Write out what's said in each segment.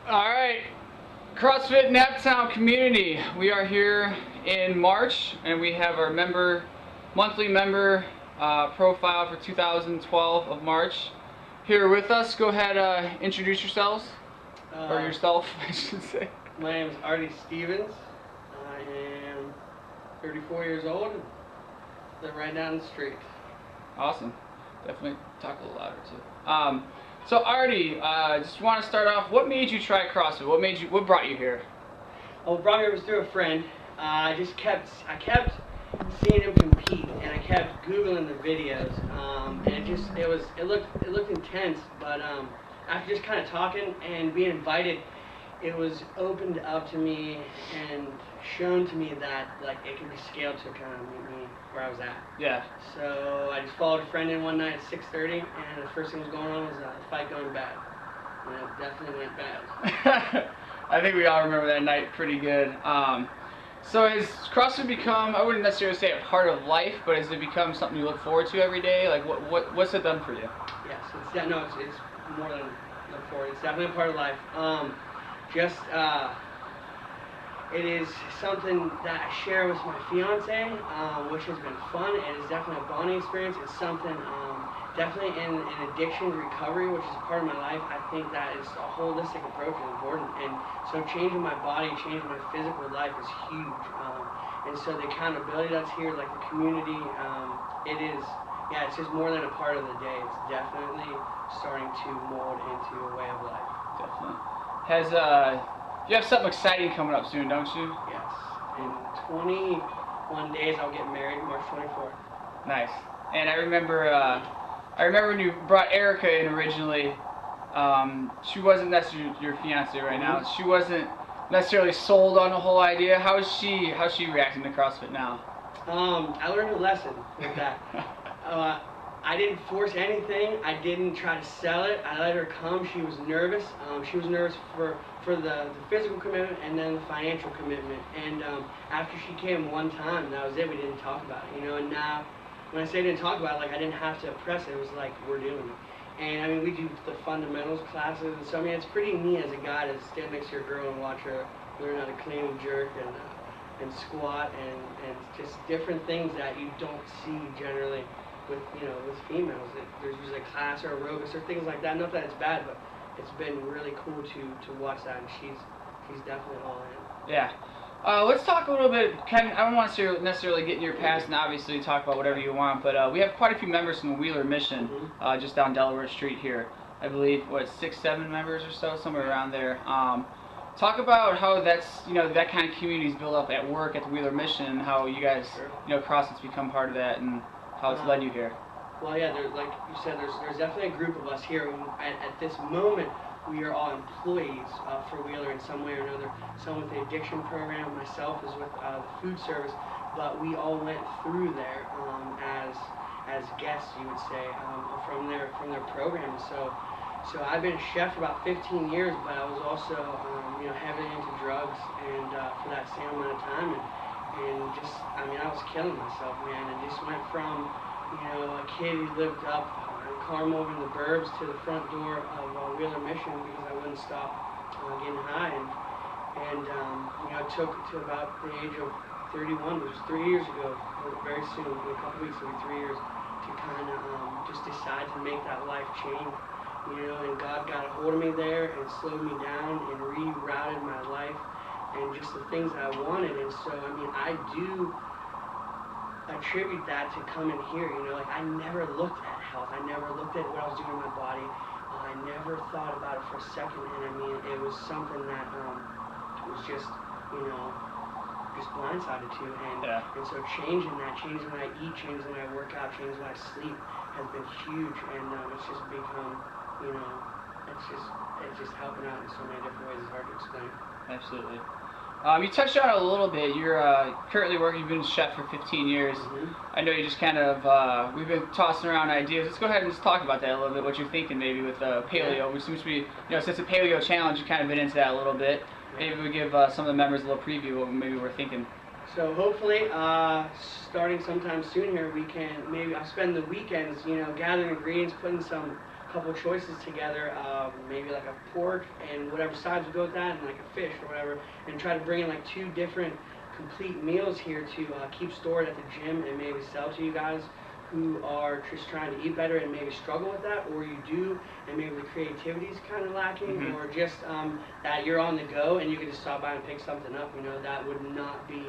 All right, CrossFit Naptown community. We are here in March, and we have our monthly member profile for 2012 of March here with us. Go ahead, introduce yourselves, or yourself, I should say. My name is Artie Stevens. I am 34 years old. Live right down the street. Awesome. Definitely talk a little louder too. So Artie, just want to start off. What made you try CrossFit? What brought you here? What brought me here was through a friend. I kept seeing him compete, and I kept Googling the videos, and it looked intense. But after just kind of talking and being invited, it was opened up to me and shown to me that like it could be scaled to kind of meet me where I was at. Yeah. So I just followed a friend in one night at 6:30, and the first thing that was going on was a fight going bad. And it definitely went bad. I think we all remember that night pretty good. So has CrossFit become, I wouldn't necessarily say a part of life, but has it become something you look forward to every day? Like what's it done for you? Yes, it's more than look forward. It's definitely a part of life. It is something that I share with my fiance, which has been fun. It is definitely a bonding experience. It's something definitely in addiction recovery, which is part of my life. I think that is a holistic approach is important. And so changing my body, changing my physical life is huge. And so the accountability that's here, like the community, it's just more than a part of the day. It's definitely starting to mold into a way of life. Definitely. You have something exciting coming up soon, don't you? Yes. In 21 days, I'll get married, March 24th. Nice. And I remember when you brought Erica in originally. She wasn't necessarily your fiance right now. She wasn't necessarily sold on the whole idea. How's she reacting to CrossFit now? I learned a lesson with that. I didn't force anything. I didn't try to sell it. I let her come. She was nervous. She was nervous for the physical commitment and then the financial commitment. And after she came one time, that was it. We didn't talk about it, And now, when I say didn't talk about it, like I didn't have to press it. It was like we're doing it. And I mean, we do the fundamentals classes. So I mean, it's pretty neat as a guy to stand next to your girl and watch her learn how to clean and jerk and squat and just different things that you don't see generally with females. There's usually a class or aerobics or things like that. Not that it's bad, but it's been really cool to watch that, and she's definitely all in. Yeah. Let's talk a little bit. I don't want to necessarily get in your past and obviously talk about whatever you want, but we have quite a few members from the Wheeler Mission, just down Delaware Street here. I believe 6, 7 members or so, somewhere around there. Talk about how that kind of community is built up at work at the Wheeler Mission, and how you guys, CrossFit's become part of that, and how it's led you here. Well, yeah, like you said, there's definitely a group of us here. At this moment, we are all employees for Wheeler in some way or another. Some with the addiction program, myself is with the food service, but we all went through there as guests, you would say, from their program. So I've been a chef for about 15 years, but I was also heavily into drugs and for that same amount of time. And just, I was killing myself, man. And just went from, a kid who lived up in Carmel in the burbs to the front door of Wheeler Mission because I wouldn't stop getting high. And it took to about the age of 31, which was 3 years ago, very soon, in a couple weeks, it'll be 3 years, to kind of just decide to make that life change. And God got a hold of me there and slowed me down and rerouted my life and just the things that I wanted. And so, I do attribute that to coming here. Like I never looked at health. I never looked at what I was doing in my body. I never thought about it for a second. And it was something that was just, just blindsided to. And so changing when I eat, changing when I work out, changing when I sleep has been huge. And it's just become, it's just helping out in so many different ways. It's hard to explain. Absolutely. You touched on it a little bit. You're currently working, you've been a chef for 15 years. I know you just kind of, we've been tossing around ideas. Let's go ahead and just talk about that a little bit, what you're thinking maybe with Paleo, which seems to be, since the Paleo challenge, you've kind of been into that a little bit. Maybe we give some of the members a little preview of what maybe we're thinking. So hopefully, starting sometime soon here, we can, I'll spend the weekends, gathering ingredients, putting some couple choices together, maybe like a pork and whatever sides would go with that, and like a fish or whatever, and try to bring in like 2 different complete meals here to keep stored at the gym and maybe sell to you guys who are just trying to eat better and maybe struggle with that, or you do and maybe the creativity is kind of lacking, or just that you're on the go and you can just stop by and pick something up. You know, that would not be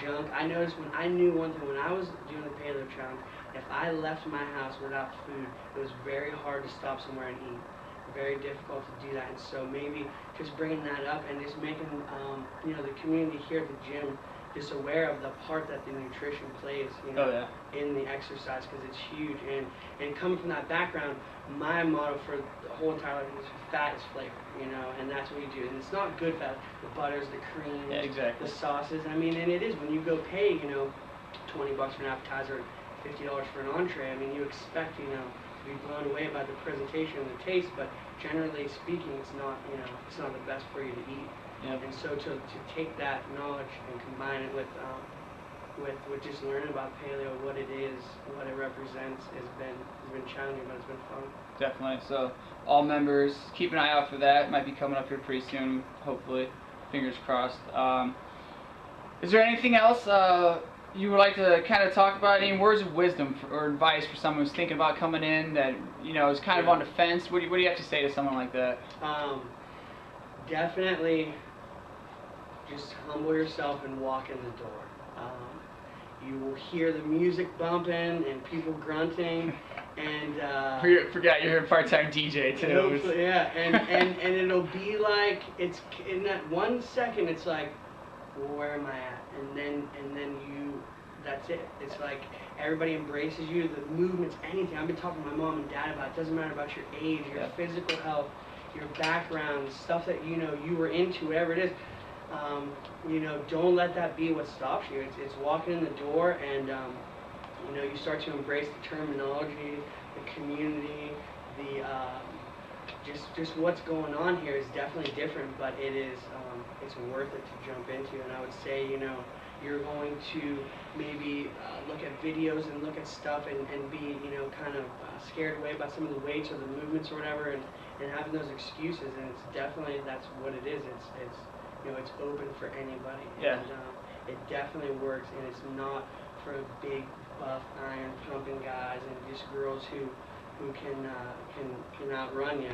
junk. I noticed when I knew one thing when I was doing the Paleo challenge, if I left my house without food, it was very hard to stop somewhere and eat. Very difficult to do that, and so maybe just bringing that up and just making you know, the community here at the gym just aware of the part that the nutrition plays, you know, in the exercise, because it's huge. And coming from that background, my motto for the whole entire life is fat is flavor, you know, and that's what we do. And it's not good fat, the butters, the creams, the sauces. I mean, and it is when you go pay, you know, $20 for an appetizer, $50 for an entree. I mean, you expect, you know, to be blown away by the presentation and the taste, but generally speaking, it's not, you know, it's not the best for you to eat. And so to take that knowledge and combine it with just learning about Paleo, what it is, what it represents, has been challenging, but it's been fun. Definitely. So all members, keep an eye out for that. It might be coming up here pretty soon, hopefully. Fingers crossed. Is there anything else you would like to kind of talk about? Any words of wisdom or advice for someone who's thinking about coming in that, you know, is kind of on the fence? What do you have to say to someone like that? Definitely just humble yourself and walk in the door. You will hear the music bumping and people grunting, and forgot you're a part-time DJ too. Yeah, and it'll be like, it's in that 1 second it's like, well, where am I at? And then you, that's it. It's like everybody embraces you, the movements, anything. I've been talking to my mom and dad about it. It doesn't matter about your age, your physical health, your background, stuff that, you know, you were into, whatever it is. You know, don't let that be what stops you. It's walking in the door, and you know, you start to embrace the terminology, the community, the just what's going on here is definitely different, but it is it's worth it to jump into. And I would say, you know, you're going to maybe look at videos and look at stuff and be, you know, kind of scared away by some of the weights or the movements or whatever, and having those excuses. And it's definitely, that's what it is. It's you know, it's open for anybody. And it definitely works, and it's not for big, buff, iron pumping guys and just girls who can outrun you.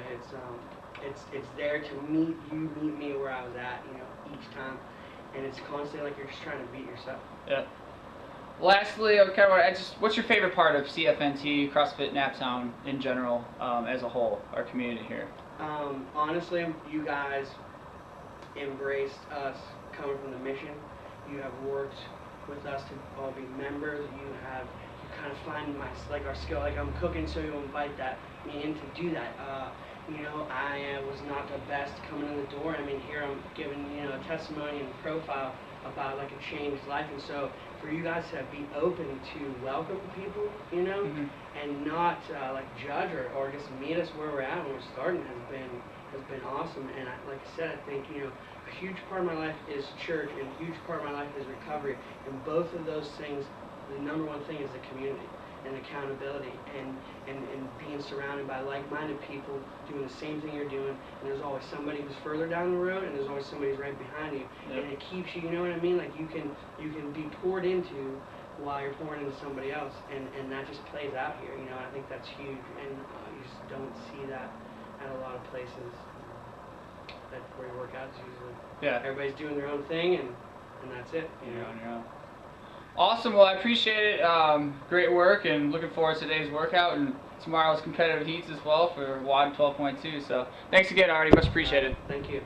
It's there to meet me where I was at, you know, each time, and it's constantly like you're just trying to beat yourself. Yeah. Lastly, I kind of want to ask, what's your favorite part of CFNT, CrossFit Naptown in general, as a whole, our community here? Honestly, you guys embraced us coming from the mission. You have worked with us to all be members. You kind of find our skill. Like, I'm cooking, so you invite me in to do that. You know, I was not the best coming in the door. I mean, here I'm giving, you know, a testimony and profile about like a changed life, and so for you guys to be open to welcome people, you know, and not like judge or just meet us where we're at when we're starting has been awesome. And like I said, I think, you know, a huge part of my life is church, and a huge part of my life is recovery. And both of those things, the number one thing is the community and accountability, and being surrounded by like-minded people doing the same thing you're doing. And there's always somebody who's further down the road, and there's always somebody who's right behind you. And it keeps you, you know what I mean? Like, you can be poured into while you're pouring into somebody else, and that just plays out here, you know. I think that's huge, and you just don't see that at a lot of places where you work out. It's usually everybody's doing their own thing, and that's it. You're on your own. Awesome. Well, I appreciate it. Great work, and looking forward to today's workout and tomorrow's competitive heats as well for WOD 12.2. So thanks again, Artie. Much appreciated. Thank you.